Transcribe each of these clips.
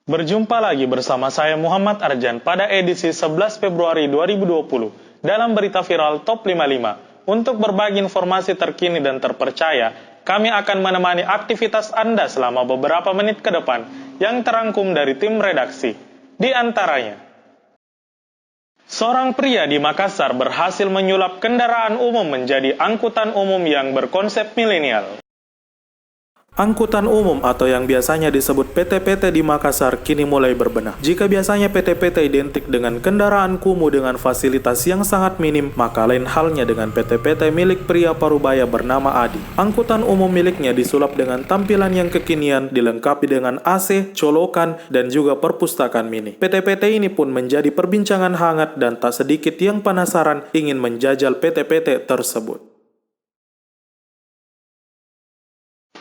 Berjumpa lagi bersama saya Muhammad Arjan pada edisi 11 Februari 2020 dalam berita viral Top 55. Untuk berbagi informasi terkini dan terpercaya, kami akan menemani aktivitas Anda selama beberapa menit ke depan yang terangkum dari tim redaksi. Di antaranya, seorang pria di Makassar berhasil menyulap kendaraan umum menjadi angkutan umum yang berkonsep milenial. Angkutan umum atau yang biasanya disebut PT-PT di Makassar kini mulai berbenah. Jika biasanya PT-PT identik dengan kendaraan kumuh dengan fasilitas yang sangat minim, maka lain halnya dengan PT-PT milik pria Parubaya bernama Adi. Angkutan umum miliknya disulap dengan tampilan yang kekinian, dilengkapi dengan AC, colokan, dan juga perpustakaan mini. PT-PT ini pun menjadi perbincangan hangat dan tak sedikit yang penasaran ingin menjajal PT-PT tersebut.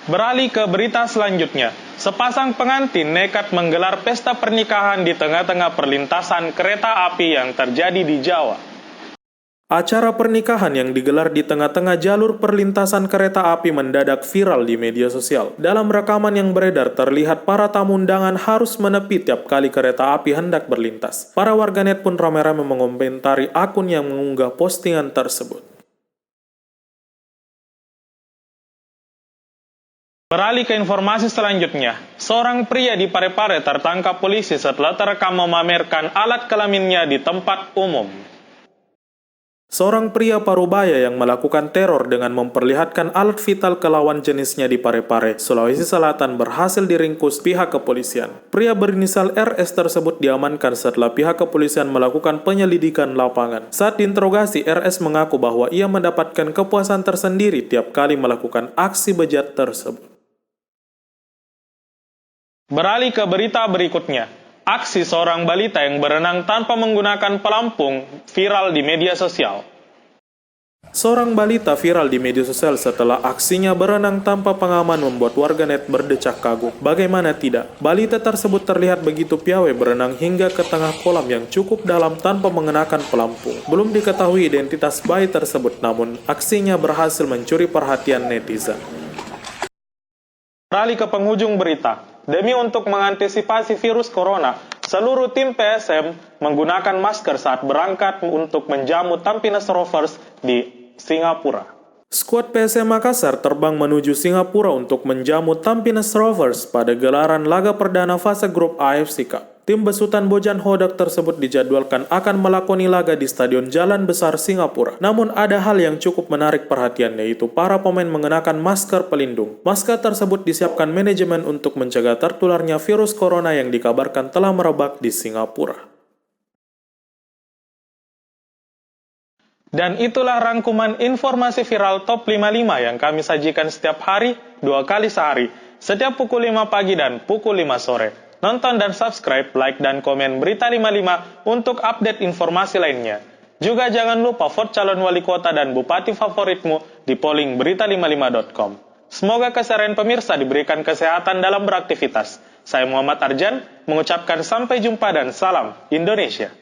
Beralih ke berita selanjutnya, sepasang pengantin nekat menggelar pesta pernikahan di tengah-tengah perlintasan kereta api yang terjadi di Jawa. Acara pernikahan yang digelar di tengah-tengah jalur perlintasan kereta api mendadak viral di media sosial. Dalam rekaman yang beredar terlihat para tamu undangan harus menepi tiap kali kereta api hendak berlintas. Para warganet pun ramai-ramai mengomentari akun yang mengunggah postingan tersebut. Beralih ke informasi selanjutnya, seorang pria di Parepare tertangkap polisi setelah terekam memamerkan alat kelaminnya di tempat umum. Seorang pria Parubaya yang melakukan teror dengan memperlihatkan alat vital ke lawan jenisnya di Parepare, Sulawesi Selatan berhasil diringkus pihak kepolisian. Pria berinisial RS tersebut diamankan setelah pihak kepolisian melakukan penyelidikan lapangan. Saat diinterogasi, RS mengaku bahwa ia mendapatkan kepuasan tersendiri tiap kali melakukan aksi bejat tersebut. Beralih ke berita berikutnya, aksi seorang balita yang berenang tanpa menggunakan pelampung viral di media sosial. Seorang balita viral di media sosial setelah aksinya berenang tanpa pengaman membuat warganet berdecak kagum. Bagaimana tidak, balita tersebut terlihat begitu piawai berenang hingga ke tengah kolam yang cukup dalam tanpa mengenakan pelampung. Belum diketahui identitas bayi tersebut, namun aksinya berhasil mencuri perhatian netizen. Beralih ke penghujung berita. Demi untuk mengantisipasi virus corona, seluruh tim PSM menggunakan masker saat berangkat untuk menjamu Tampines Rovers di Singapura. Skuad PSM Makassar terbang menuju Singapura untuk menjamu Tampines Rovers pada gelaran laga perdana fase grup AFC Cup. Tim besutan Bojan Hodak tersebut dijadwalkan akan melakoni laga di Stadion Jalan Besar Singapura. Namun ada hal yang cukup menarik perhatian, yaitu para pemain mengenakan masker pelindung. Masker tersebut disiapkan manajemen untuk mencegah tertularnya virus corona yang dikabarkan telah merebak di Singapura. Dan itulah rangkuman informasi viral Top 55 yang kami sajikan setiap hari, 2 kali sehari, setiap pukul 5 pagi dan pukul 5 sore. Nonton dan subscribe, like, dan komen Berita 55 untuk update informasi lainnya. Juga jangan lupa vote calon wali kota dan bupati favoritmu di polling berita55.com. Semoga keseharian pemirsa diberikan kesehatan dalam beraktivitas. Saya Muhammad Arjan, mengucapkan sampai jumpa dan salam Indonesia.